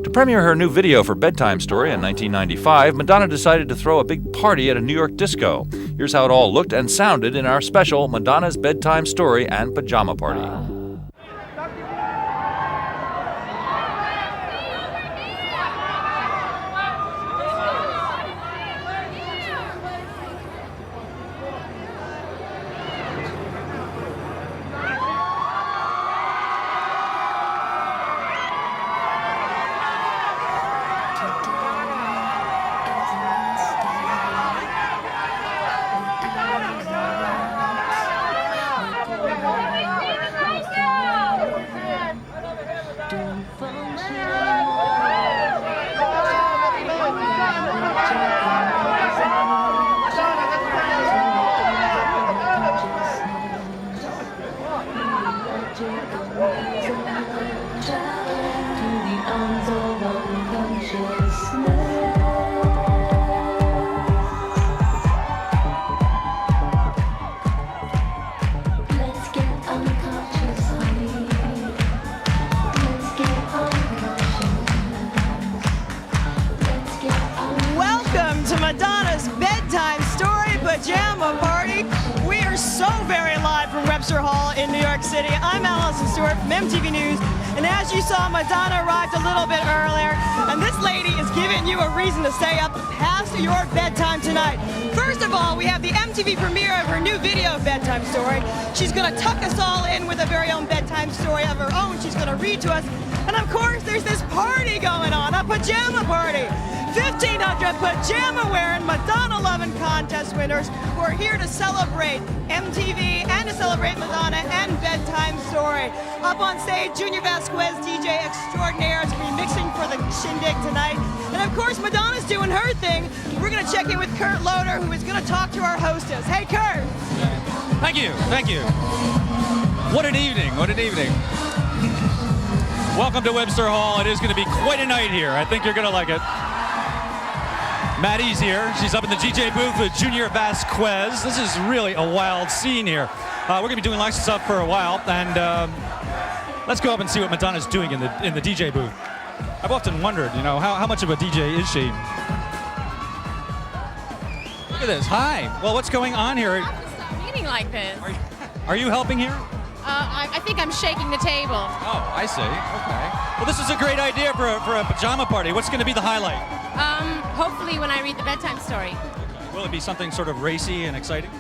To premiere her new video for Bedtime Story in 1995, Madonna decided to throw a big party at a New York disco. Here's how it all looked and sounded in our special Madonna's Bedtime Story and Pajama Party. Welcome to Madonna's Bedtime Story Pajama Party. We are so very live from Webster Hall in New York City. I'm Allison Stewart from MTV News, and as you saw, Madonna arrived a little bit earlier, and this lady is giving you a reason to stay up past your bedtime tonight. First of all, we have the MTV premiere of her new video, Bedtime Story. She's going to tuck us all in with a very own bedtime story of her own. She's going to read to us, and of course, there's this party going on, a pajama party. 1,500 pajama-wearing, Madonna-loving contest winners who are here to celebrate MTV and to celebrate Madonna and Bedtime Story. Up on stage, Junior Vasquez, DJ extraordinaire, is going to be mixing for the shindig tonight. And of course, Madonna's doing her thing. We're going to check in with Kurt Loder, who is going to talk to our hostess. Hey, Kurt. Thank you. What an evening. Welcome to Webster Hall. It is going to be quite a night here. I think you're going to like it. Maddie's here. She's up in the DJ booth with Junior Vasquez. This is really a wild scene here. We're going to be doing lots of stuff for a while, and let's go up and see what Madonna's doing in the DJ booth. I've often wondered, how much of a DJ is she? Look at this. Hi. Well, what's going on here? I'm meeting like this. Are you helping here? I think I'm shaking the table. Oh, I see. Okay. Well, this is a great idea for a pajama party. What's going to be the highlight? Hopefully when I read the bedtime story. Will it be something sort of racy and exciting?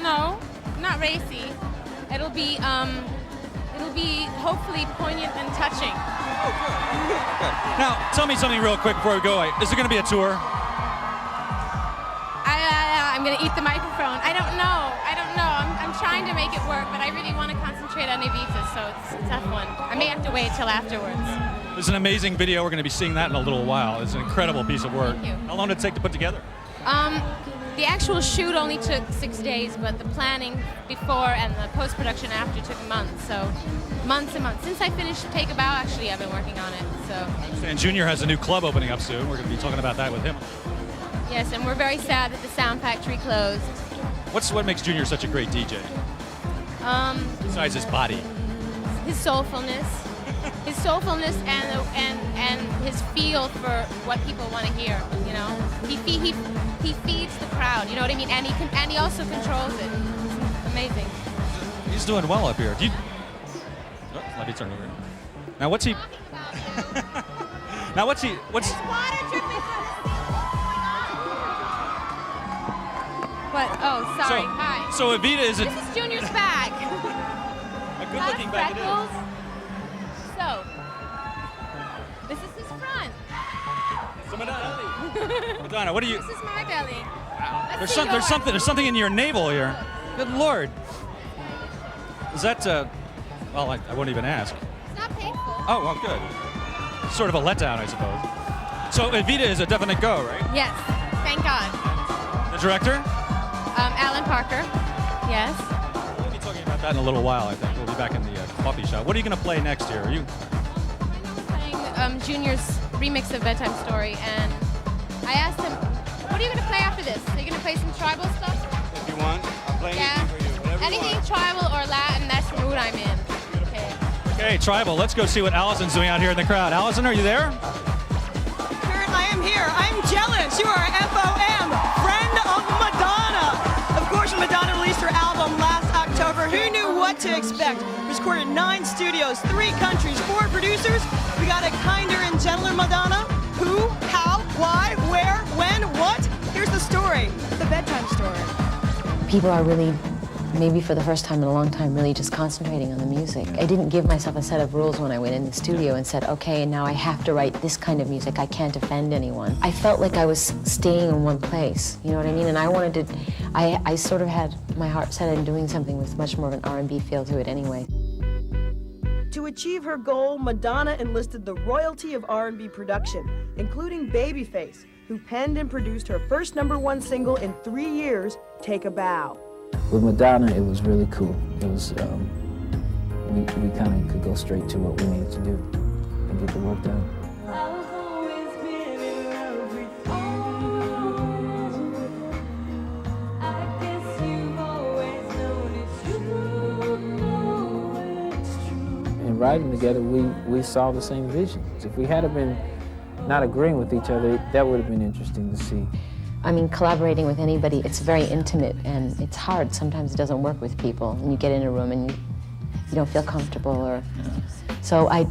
No, not racy. It'll be hopefully poignant and touching. Oh, good. Okay. Now, tell me something real quick before we go. Is there going to be a tour? I'm going to eat the microphone. I don't know. I'm trying to make it work, but I really want to concentrate on Evita, so it's a tough one. I may have to wait till afterwards. It's an amazing video. We're going to be seeing that in a little while. It's an incredible piece of work. Thank you. How long did it take to put together? The actual shoot only took 6 days, but the planning before and the post-production after took months. So months and months. Since I finished Take a Bow, actually, I've been working on it. So. And Junior has a new club opening up soon. We're going to be talking about that with him. Yes, and we're very sad that the Sound Factory closed. What makes Junior such a great DJ? Besides his body. His soulfulness. And his feel for what people want to hear. He feeds the crowd. You know what I mean? And he also controls it. It's amazing. He's doing well up here. Let me turn over. Now what's he? What's? There's water dripping. What? Oh, sorry. Hi. So Evita is This is Junior's bag. a good-looking bag. It is. So, this is his front. So Madonna, what do you? This is my belly. Wow. Let's There's something in your navel here. Good Lord. Is that? Well, I won't even ask. It's not painful. Oh, well, good. Sort of a letdown, I suppose. So Evita is a definite go, right? Yes. Thank God. The director? Alan Parker. Yes. We'll be talking about that in a little while, I think. We'll be back in the coffee shop. What are you going to play next year? Are you? Right now we're playing Junior's remix of Bedtime Story, and I asked him, what are you going to play after this? Are you going to play some tribal stuff? If you want, I'll play anything for you. Whatever Anything you want. tribal or Latin, that's the mood I'm in. Okay, Okay, Tribal, let's go see what Allison's doing out here in the crowd. Allison, are you there? Kurt, I am here. I'm jealous. You are FOM, friend of Madonna. Of course, Madonna released her album last October. Who knew what to expect? It was recorded in 9 studios, 3 countries, 4 producers. We got a kinder and gentler Madonna. Who, how, why, where, when, what? Here's the story, the bedtime story. People are really, maybe for the first time in a long time, really just concentrating on the music. I didn't give myself a set of rules when I went in the studio and said, okay, now I have to write this kind of music. I can't offend anyone. I felt like I was staying in one place, you know what I mean? And I wanted to, I sort of had my heart set on doing something with much more of an R&B feel to it anyway. To achieve her goal, Madonna enlisted the royalty of R&B production, including Babyface, who penned and produced her first #1 single in 3 years, Take a Bow. With Madonna, it was really cool. It was, we kind of could go straight to what we needed to do and get the work done. And writing together, we saw the same visions. If we had been not agreeing with each other, that would have been interesting to see. I mean, collaborating with anybody, it's very intimate and it's hard. Sometimes it doesn't work with people. And you get in a room and you don't feel comfortable or... So I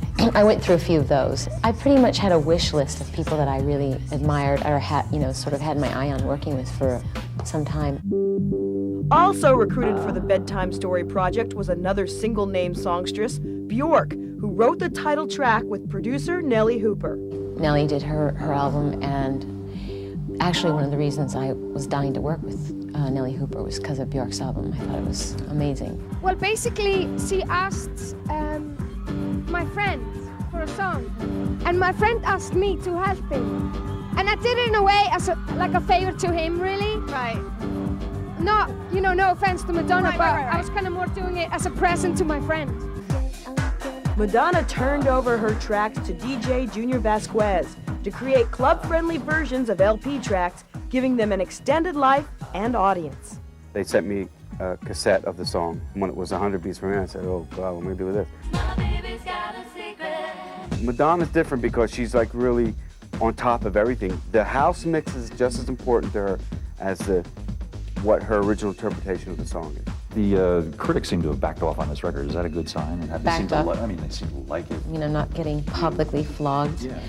went through a few of those. I pretty much had a wish list of people that I really admired or had, you know, sort of had my eye on working with for some time. Also recruited for the Bedtime Story project was another single-name songstress, Bjork, who wrote the title track with producer Nellie Hooper. Nellie did her album, and actually one of the reasons I was dying to work with Nellie Hooper was because of Bjork's album. I thought it was amazing. Well, basically, she asked my friend for a song, and my friend asked me to help him. And I did it in a way as like a favor to him, really. Right. Not, you know, no offense to Madonna, but I was kind of more doing it as a present to my friend. Madonna turned over her tracks to DJ Junior Vasquez to create club-friendly versions of LP tracks, giving them an extended life and audience. They sent me a cassette of the song. When it was 100 beats per minute, I said, oh, God, what am I going to do with this? Madonna's different because she's like really on top of everything. The house mix is just as important to her as what her original interpretation of the song is. The critics seem to have backed off on this record. Is that a good sign? And have they seemed Backed to off? I mean, they seem to like it. You know, not getting publicly flogged. Yeah.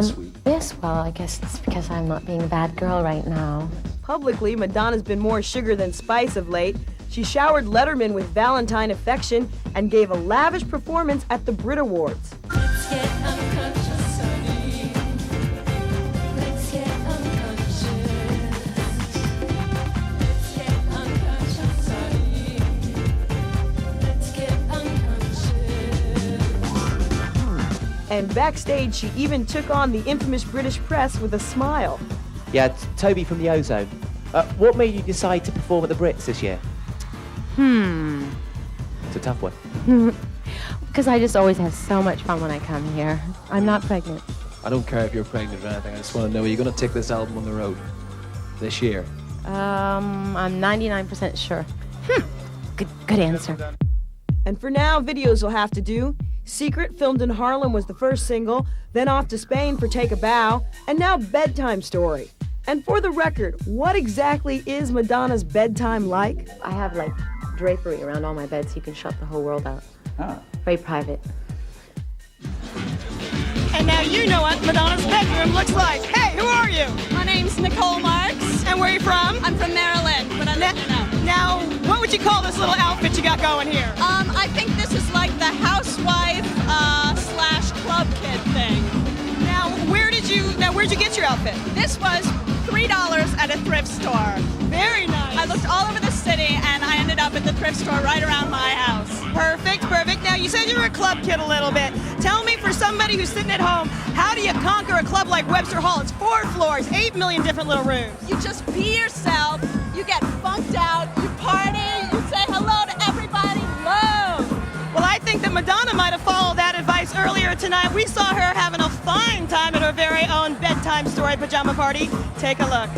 Sweet. Yes, well, I guess it's because I'm not being a bad girl right now. Publicly, Madonna's been more sugar than spice of late. She showered Letterman with Valentine affection and gave a lavish performance at the Brit Awards. And backstage, she even took on the infamous British press with a smile. Yeah, Toby from the Ozone. What made you decide to perform at the Brits this year? It's a tough one. Because I just always have so much fun when I come here. I'm not pregnant. I don't care if you're pregnant or anything. I just want to know, are you going to take this album on the road this year? I'm 99% sure. Good answer. And for now, videos will have to do. Secret, filmed in Harlem, was the first single, then off to Spain for Take a Bow, and now Bedtime Story. And for the record, what exactly is Madonna's bedtime like? I have like drapery around all my beds so you can shut the whole world out. Ah. Very private. And now you know what Madonna's bedroom looks like. Hey, who are you? My name's Nicole Marks. And where are you from? I'm from Maryland, but I live here now. Now, what would you call this little outfit you got going here? I think this is like the housewife slash club kid thing. Now, where'd you get your outfit? This was $3 at a thrift store. Very nice. I looked all over the city and I ended up at the thrift store right around my house. Perfect. Now, you said you were a club kid a little bit. Tell me, for somebody who's sitting at home, how do you conquer a club like Webster Hall? It's 4 floors, 8 million different little rooms. You just be yourself, you get funked out, you party, you say hello to everybody, love. Well, I think that Madonna might have followed that advice earlier tonight. We saw her having a fine time at her very own Bedtime Story Pajama Party. Take a look.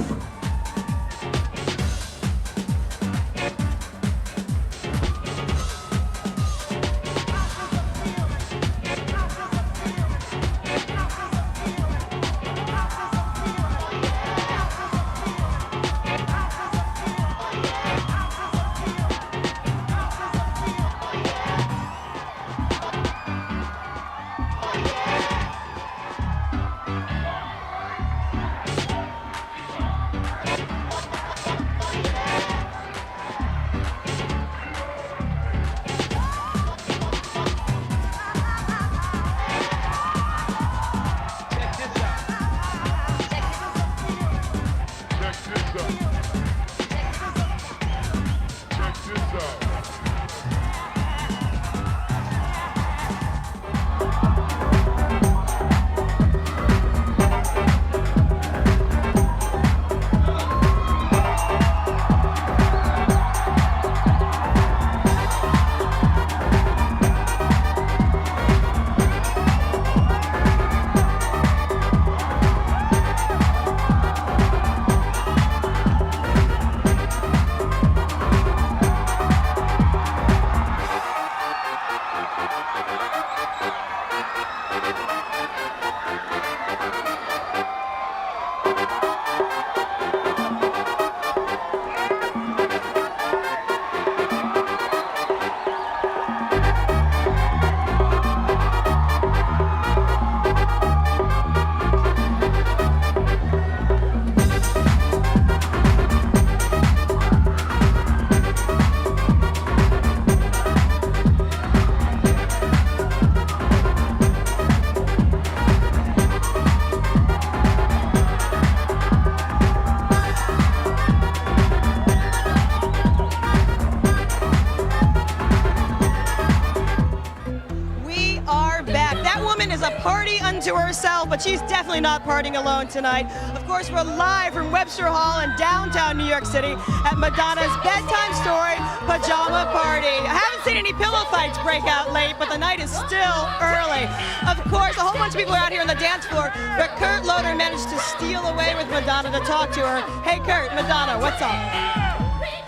Is a party unto herself, but she's definitely not partying alone tonight. Of course, we're live from Webster Hall in downtown New York City at Madonna's Bedtime Story Pajama Party. I haven't seen any pillow fights break out late, but the night is still early. Of course, a whole bunch of people are out here on the dance floor, but Kurt Loder managed to steal away with Madonna to talk to her. Hey, Kurt, Madonna, what's up?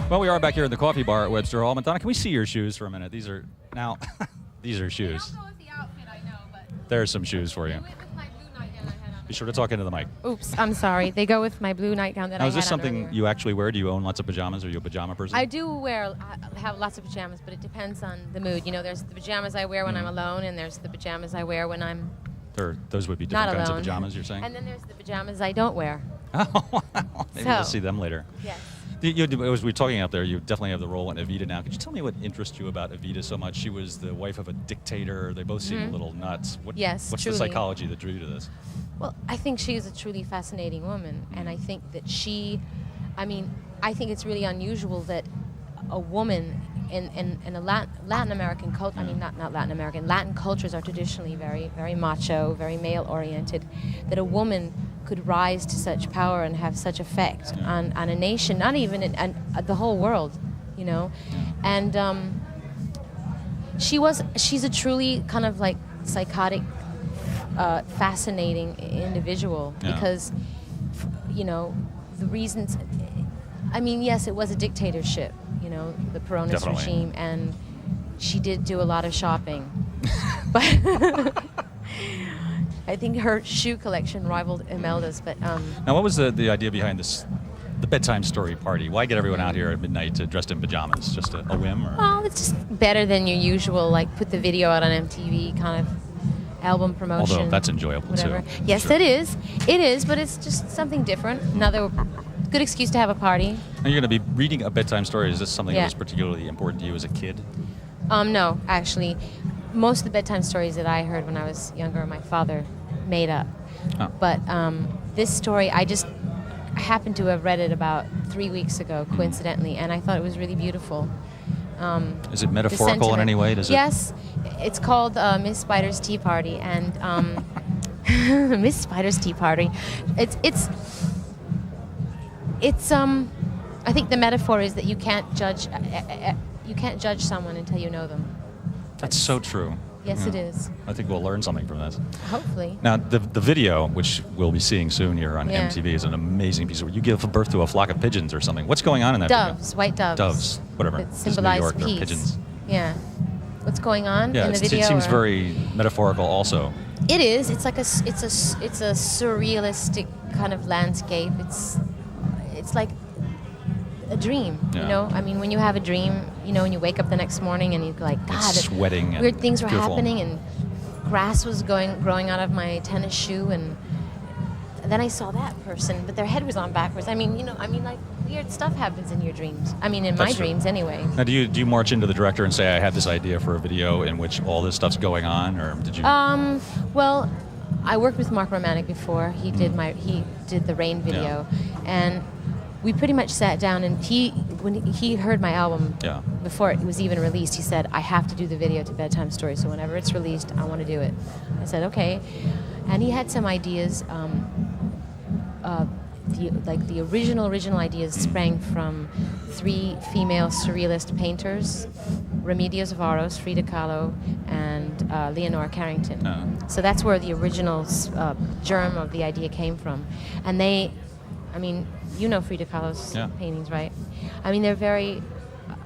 Well, we are back here in the coffee bar at Webster Hall. Madonna, can we see your shoes for a minute? These are now, these are shoes. There's some shoes for you. Be sure to talk into the mic. Oops, I'm sorry. They go with my blue nightgown that I had on is this something earlier. you actually wear? Do you own lots of pajamas? Are you a pajama person? I do have lots of pajamas, but it depends on the mood. You know, there's the pajamas I wear when I'm alone, and there's the pajamas I wear when I'm Those would be different not kinds alone. of pajamas, you're saying? And then there's the pajamas I don't wear. Oh, maybe we'll see them later. Yes. As we were talking out there, you definitely have the role in Evita now. Could you tell me what interests you about Evita so much? She was the wife of a dictator. They both seem a little nuts. Yes, what's truly. the psychology that drew you to this? Well, I think she is a truly fascinating woman, and I think that I think it's really unusual that a woman in a Latin American culture, not Latin American, Latin cultures are traditionally very, very macho, very male-oriented, that a woman could rise to such power and have such effect on a nation, not even the whole world, you know. And she's a truly kind of like psychotic, fascinating individual because, you know, the reasons. I mean, yes, it was a dictatorship, you know, the Peronist regime, and she did do a lot of shopping, but I think her shoe collection rivaled Imelda's. But now, what was the idea behind this, the bedtime story party? Why get everyone out here at midnight dressed in pajamas? Just a whim, or? Well, it's just better than your usual, like put the video out on MTV kind of album promotion. Although that's enjoyable whatever. too. Yes, sure. It is, but it's just something different. Another good excuse to have a party. And you're going to be reading a bedtime story. Is this something that was particularly important to you as a kid? No, actually. Most of the bedtime stories that I heard when I was younger, my father made up. Oh. But this story, I happened to have read it about 3 weeks ago, coincidentally, and I thought it was really beautiful. Is it metaphorical in any way? Yes. It's called Miss Spider's Tea Party, and Miss Spider's Tea Party. It's I think the metaphor is that you can't judge someone until you know them. That's so true. Yes, it is. I think we'll learn something from this. Hopefully. Now, the video, which we'll be seeing soon here on MTV, is an amazing piece of work. You give birth to a flock of pigeons or something. What's going on in that doves, video? White doves. Doves, whatever. That symbolize New York, peace. Pigeons. Yeah. What's going on in the video? It seems very metaphorical also. It is. It's like it's a surrealistic kind of landscape. It's like a dream, you know? I mean, when you have a dream, you know, and you wake up the next morning and you're like, God, it's sweating weird things were beautiful. happening, and grass was growing out of my tennis shoe, and then I saw that person, but their head was on backwards. I mean, like weird stuff happens in your dreams. I mean, in my dreams anyway. Now, do you march into the director and say, I have this idea for a video in which all this stuff's going on, or did you? Well, I worked with Mark Romanek before. He did the Rain video, and we pretty much sat down, and when he heard my album before it was even released, he said, I have to do the video to Bedtime Story, so whenever it's released, I want to do it. I said, okay. And he had some ideas. The original ideas sprang from 3 female surrealist painters, Remedios Varos, Frida Kahlo, and Leonora Carrington. Oh. So that's where the original germ of the idea came from. And you know Frida Kahlo's paintings, right? I mean, they're very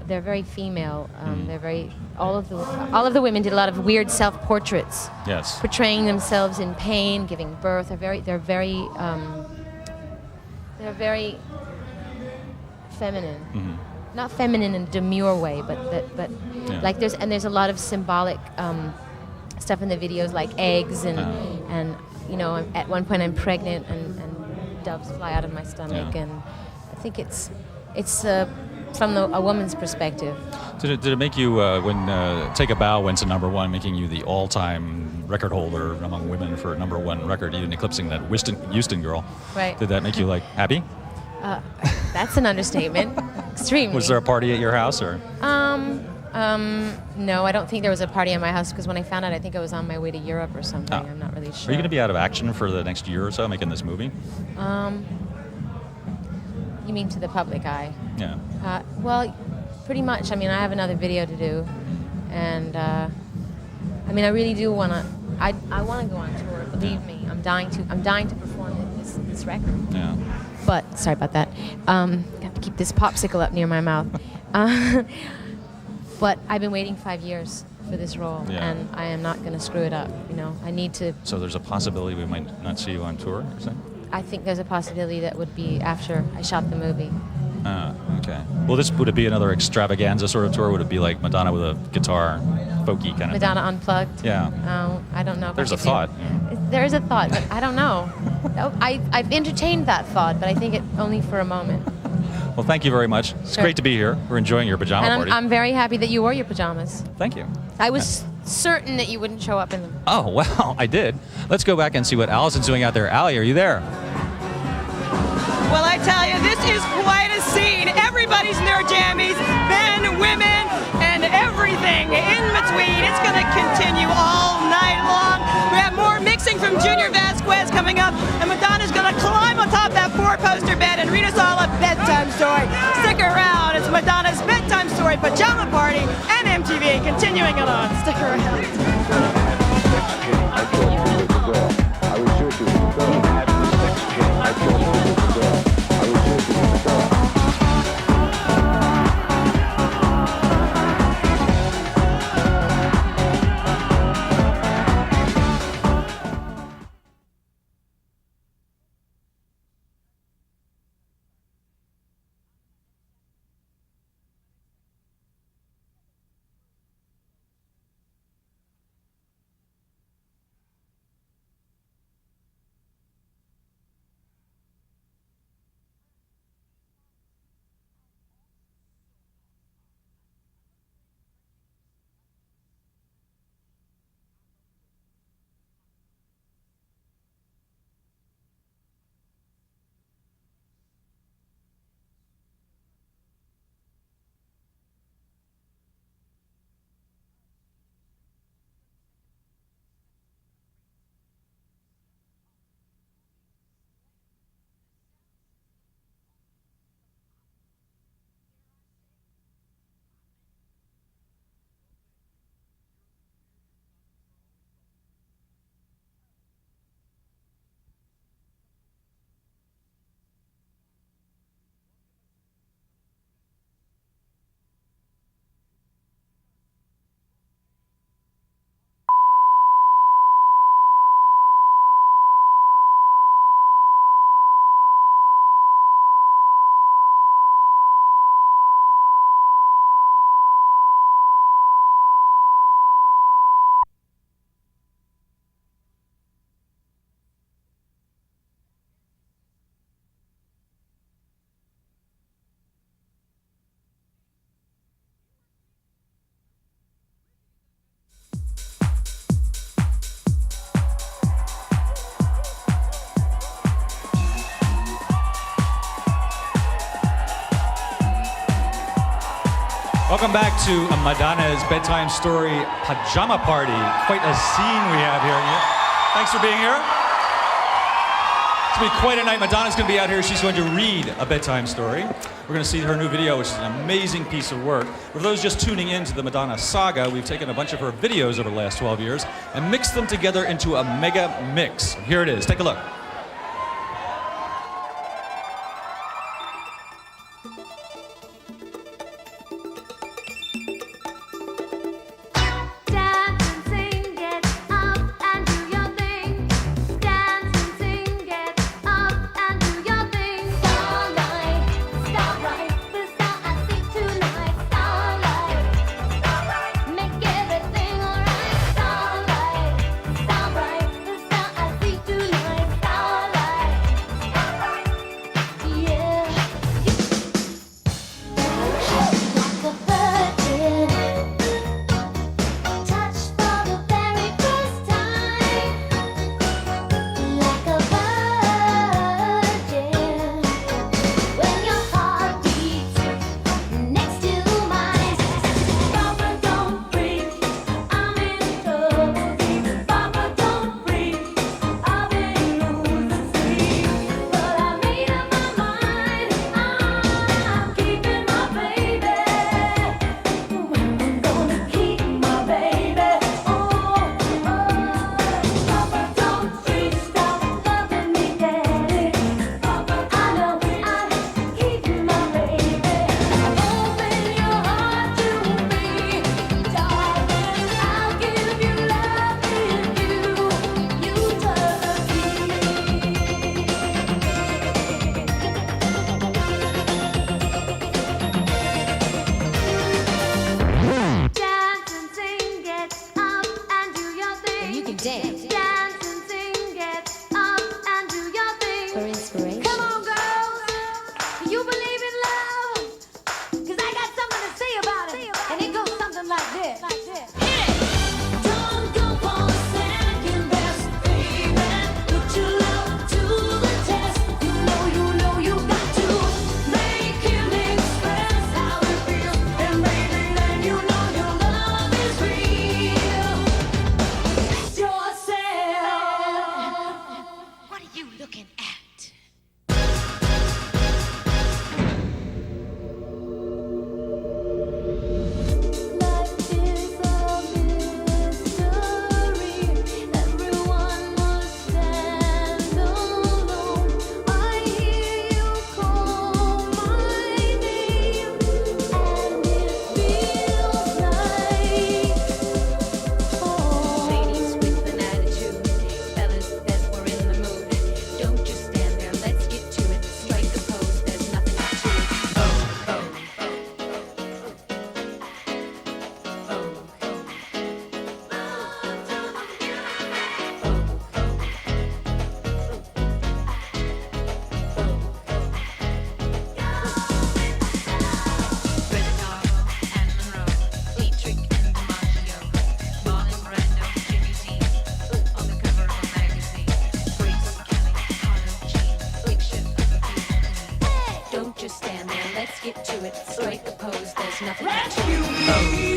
they're very female. They're very all of the women did a lot of weird self-portraits. Yes. Portraying themselves in pain, giving birth. They're very feminine. Not feminine in a demure way, but Yeah. like there's a lot of symbolic stuff in the videos, like eggs and you know, at one point I'm pregnant and doves fly out of my stomach, Yeah. and I think it's from a woman's perspective. Did it make you, when Take a Bow went to #1, making you the all-time record holder among women for #1 record, even eclipsing that Houston girl? Right. Did that make you like happy? That's an understatement. Extremely. Was there a party at your house, or? No, I don't think there was a party at my house, because when I found out, I think I was on my way to Europe or something. Oh. I'm not really sure. Are you going to be out of action for the next year or so, making this movie? You mean to the public eye? Yeah. Well, pretty much. I mean, I have another video to do, and I mean, I really do want to. I want to go on tour. Believe me, I'm dying to perform this record. Yeah. But sorry about that. I have to keep this popsicle up near my mouth. But I've been waiting 5 years for this role, and I am not going to screw it up. You know, I need to. So there's a possibility we might not see you on tour, you're saying? I think there's a possibility that would be after I shot the movie. Okay. Well, would it be another extravaganza sort of tour? Would it be like Madonna with a guitar, folky kind of Madonna thing? Unplugged? Yeah. I don't know. There's a thought. There is a thought, but I don't know. I've entertained that thought, but I think it only for a moment. Well, thank you very much. It's great to be here. We're enjoying your pajama And party. I'm very happy that you wore your pajamas. Thank you. I was certain that you wouldn't show up in them. Oh, well, I did. Let's go back and see what Allison's doing out there. Allie, are you there? Well, I tell you, this is quite a scene. Everybody's in their jammies, men, women, and everything in between. It's going to continue all night long. We have more mixing from Junior Vasquez coming up, and Madonna's going to climb on top of that four-poster bed and read us all a bedtime story. Stick around. It's Madonna's Bedtime Story Pajama Party and MTV. Continuing it on. Stick around. I thought she was a girl. I was sure she was a girl. I thought she was a girl. I was sure she was a girl. Welcome back to Madonna's Bedtime Story Pajama Party. Quite a scene we have here. Thanks for being here. It's going to be quite a night. Madonna's going to be out here. She's going to read a bedtime story. We're going to see her new video, which is an amazing piece of work. For those just tuning in to the Madonna saga, we've taken a bunch of her videos over the last 12 years and mixed them together into a mega mix. Here it is. Take a look. with straight pose. There's nothing to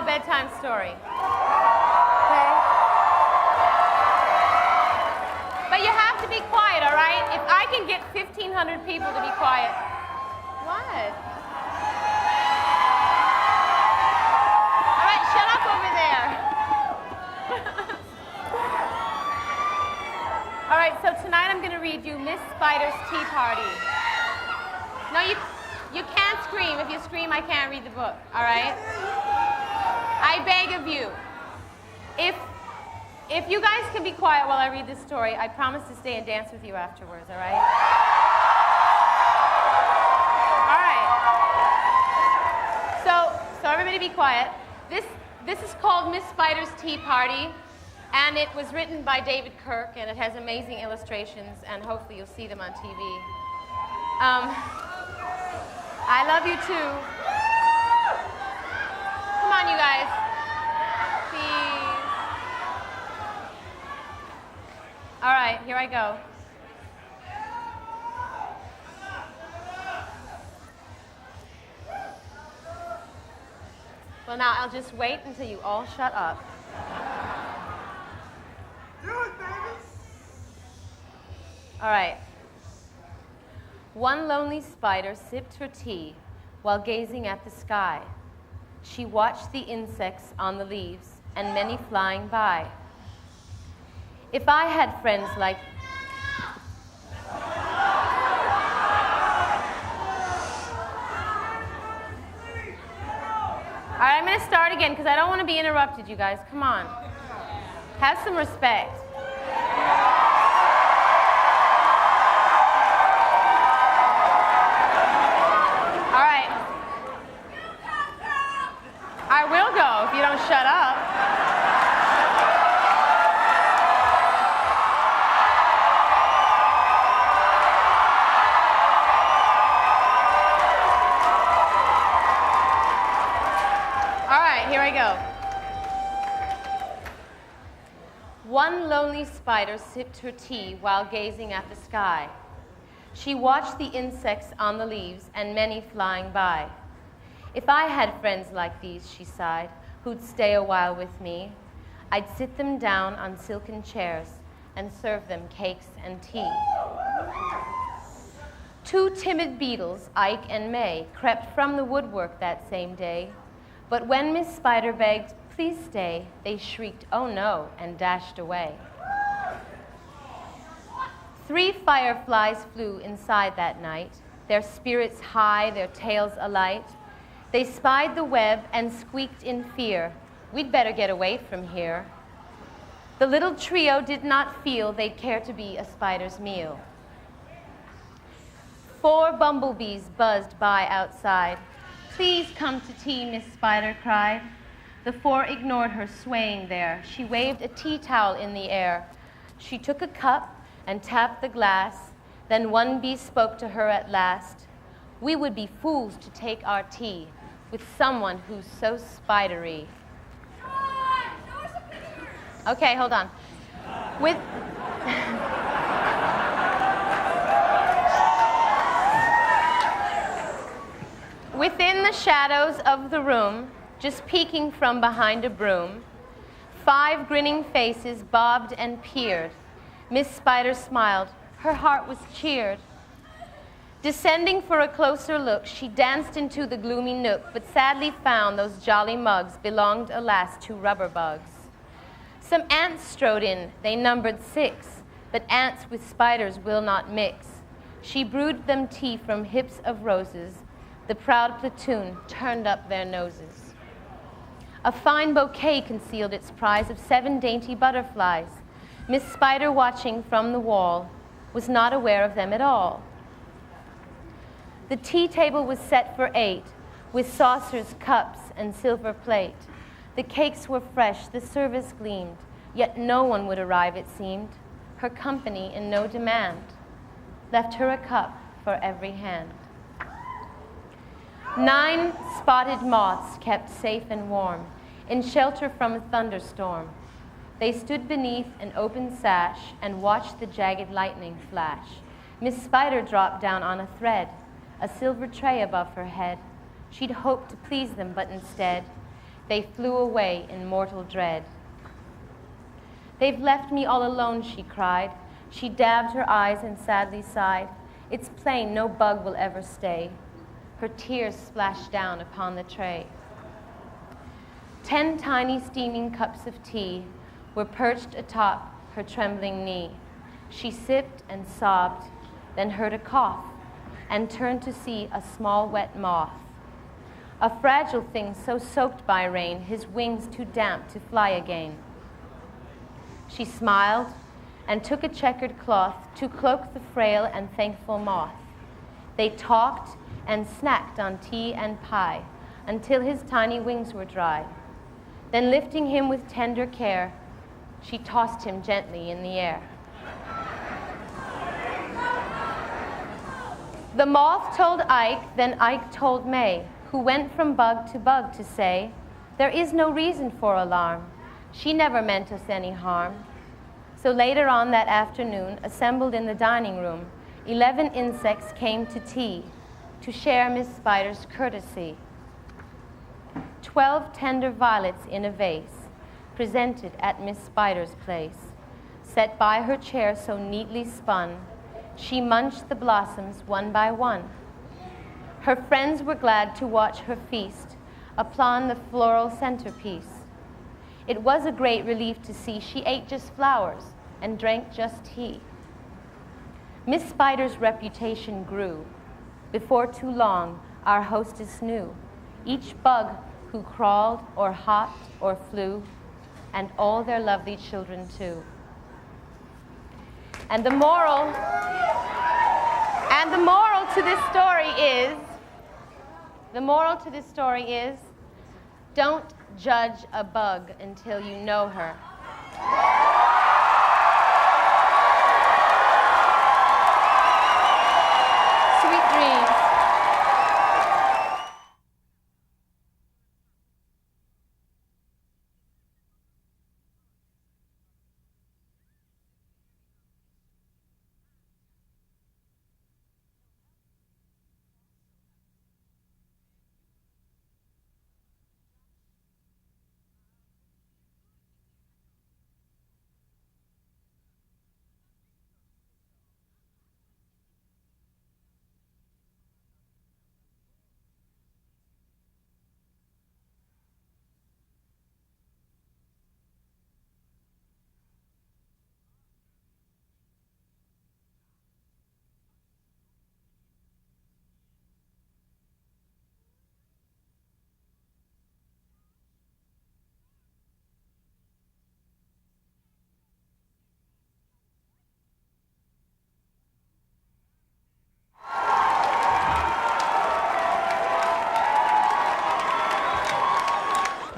Bedtime Story. Okay? But you have to be quiet, all right? If I can get 1,500 people to be quiet. What? All right, shut up over there. All right, so tonight I'm going to read you Miss Spider's Tea Party. No, you can't scream. If you scream, I can't read the book, all right? I beg of you, if you guys can be quiet while I read this story, I promise to stay and dance with you afterwards, all right? All right. So everybody be quiet. This is called Miss Spider's Tea Party, and it was written by David Kirk, and it has amazing illustrations, and hopefully you'll see them on TV. I love you too. Come on, you guys. Please. All right, here I go. Well, now I'll just wait until you all shut up. Do it, baby! All right. One lonely spider sipped her tea while gazing at the sky. She watched the insects on the leaves and many flying by. If I had friends like... All right, I'm going to start again because I don't want to be interrupted, you guys. Come on. Have some respect. All right. I will go if you don't shut up. All right, here I go. One lonely spider sipped her tea while gazing at the sky. She watched the insects on the leaves and many flying by. If I had friends like these, she sighed, who'd stay a while with me, I'd sit them down on silken chairs and serve them cakes and tea. Two timid beetles, Ike and May, crept from the woodwork that same day, but when Miss Spider begged, please stay, they shrieked, oh no, and dashed away. 3 fireflies flew inside that night, their spirits high, their tails alight. They spied the web and squeaked in fear, we'd better get away from here. The little trio did not feel they'd care to be a spider's meal. 4 bumblebees buzzed by outside. "Please come to tea," Miss Spider cried. The 4 ignored her swaying there. She waved a tea towel in the air. She took a cup and tapped the glass. Then one bee spoke to her at last. "We would be fools to take our tea with someone who's so spidery." Okay, hold on. Within the shadows of the room, just peeking from behind a broom, 5 grinning faces bobbed and peered. Miss Spider smiled. Her heart was cheered. Descending for a closer look, she danced into the gloomy nook, but sadly found those jolly mugs belonged, alas, to rubber bugs. Some ants strode in. They numbered 6, but ants with spiders will not mix. She brewed them tea from hips of roses. The proud platoon turned up their noses. A fine bouquet concealed its prize of 7 dainty butterflies. Miss Spider, watching from the wall, was not aware of them at all. The tea table was set for 8, with saucers, cups, and silver plate. The cakes were fresh, the service gleamed, yet no one would arrive, it seemed. Her company in no demand left her a cup for every hand. 9 spotted moths kept safe and warm, in shelter from a thunderstorm. They stood beneath an open sash and watched the jagged lightning flash. Miss Spider dropped down on a thread, a silver tray above her head. She'd hoped to please them, but instead, they flew away in mortal dread. "They've left me all alone," she cried. She dabbed her eyes and sadly sighed. "It's plain no bug will ever stay." Her tears splashed down upon the tray. 10 tiny steaming cups of tea were perched atop her trembling knee. She sipped and sobbed, then heard a cough, and turned to see a small wet moth. A fragile thing so soaked by rain, his wings too damp to fly again. She smiled and took a checkered cloth to cloak the frail and thankful moth. They talked and snacked on tea and pie until his tiny wings were dry. Then lifting him with tender care, she tossed him gently in the air. The moth told Ike, then Ike told May, who went from bug to say, "There is no reason for alarm. She never meant us any harm." So later on that afternoon, assembled in the dining room, 11 insects came to tea to share Miss Spider's courtesy. 12 tender violets in a vase, presented at Miss Spider's place. Set by her chair so neatly spun, she munched the blossoms one by one. Her friends were glad to watch her feast upon the floral centerpiece. It was a great relief to see she ate just flowers and drank just tea. Miss Spider's reputation grew. Before too long, our hostess knew each bug who crawled or hopped or flew, and all their lovely children too. And the moral to this story is, don't judge a bug until you know her. Sweet dreams.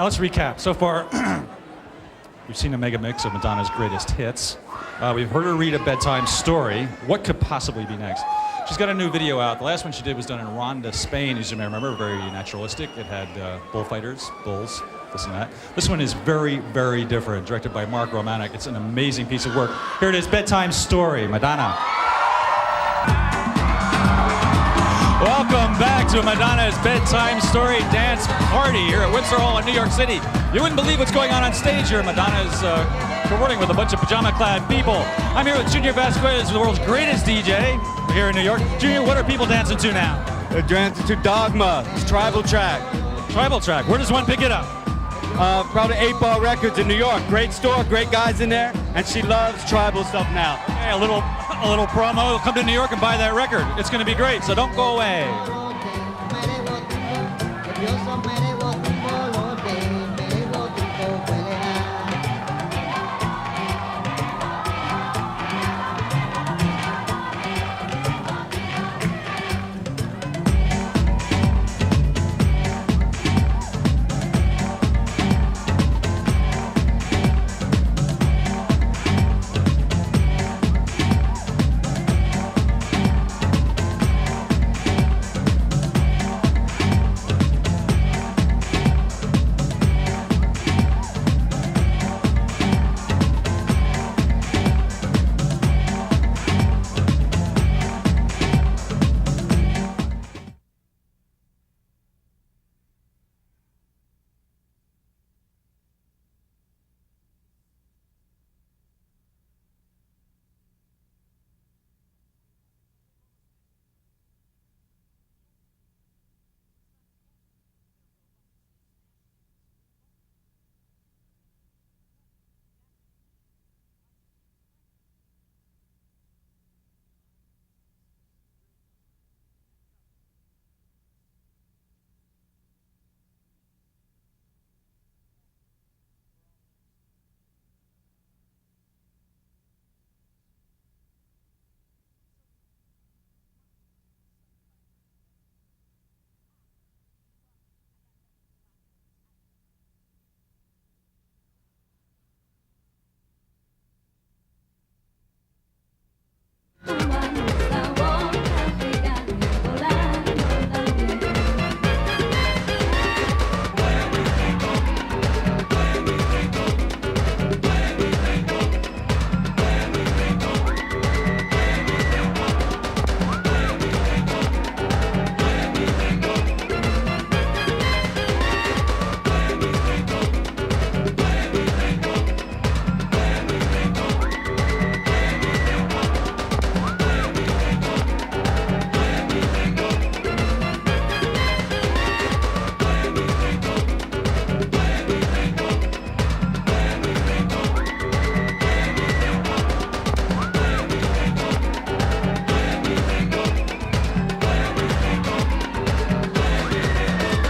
Now let's recap. So far, we've seen a mega mix of Madonna's greatest hits. We've heard her read a bedtime story. What could possibly be next? She's got a new video out. The last one she did was done in Ronda, Spain, as you may remember, very naturalistic. It had bullfighters, bulls, this and that. This one is very, very different, directed by Mark Romanek. It's an amazing piece of work. Here it is, Bedtime Story, Madonna. Welcome back to Madonna's Bedtime Story Dance Party here at Windsor Hall in New York City. You wouldn't believe what's going on stage here. Madonna's cavorting with a bunch of pajama-clad people. I'm here with Junior Vasquez, the world's greatest DJ here in New York. Junior, what are people dancing to now? They're dancing to Dogma. It's Tribal Track. Tribal Track. Where does one pick it up? Probably 8 Ball Records in New York. Great store, great guys in there, and she loves tribal stuff now. Hey, a little promo. Come to New York and buy that record. It's going to be great, so don't go away.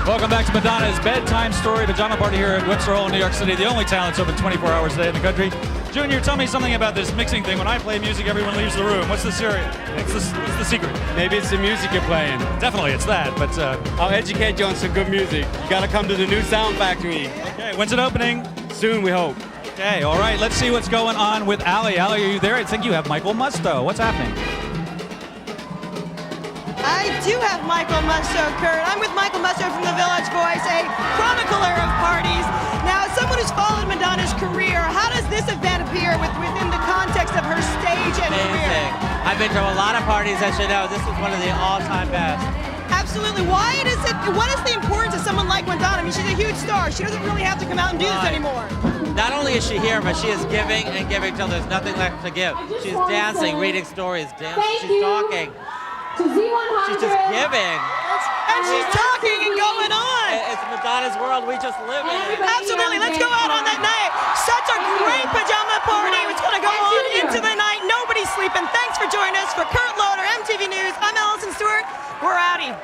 Welcome back to Madonna's Bedtime Story Pajama Party here at Windsor Hall in New York City, the only town that's open 24 hours a day in the country. Junior, tell me something about this mixing thing. When I play music, everyone leaves the room. What's the secret? Maybe it's the music you're playing. Definitely, it's that, but... I'll educate you on some good music. You gotta come to the new Sound Factory. Okay, when's it opening? Soon, we hope. Okay, all right, let's see what's going on with Allie. Allie, are you there? I think you have Michael Musto. What's happening? I do have Michael Musto, Kurt. I'm with Michael Musto from The Village Voice, a chronicler of parties. Now, as someone who's followed Madonna's career, how does this event appear within the context of her stage and career? I've been to a lot of parties, as you know. This is one of the all-time best. Absolutely. What is the importance of someone like Madonna? I mean, she's a huge star. She doesn't really have to come out and do this anymore. Not only is she here, but she is giving and giving till there's nothing left to give. She's dancing, reading stories, she's talking. She's just giving. And she's talking and going on. It's Madonna's world. We just live in it. Absolutely. Let's go out on that night. Such a great pajama party. It's going to go on into the night. Nobody's sleeping. Thanks for joining us. For Kurt Loder, MTV News, I'm Allison Stewart. We're outie.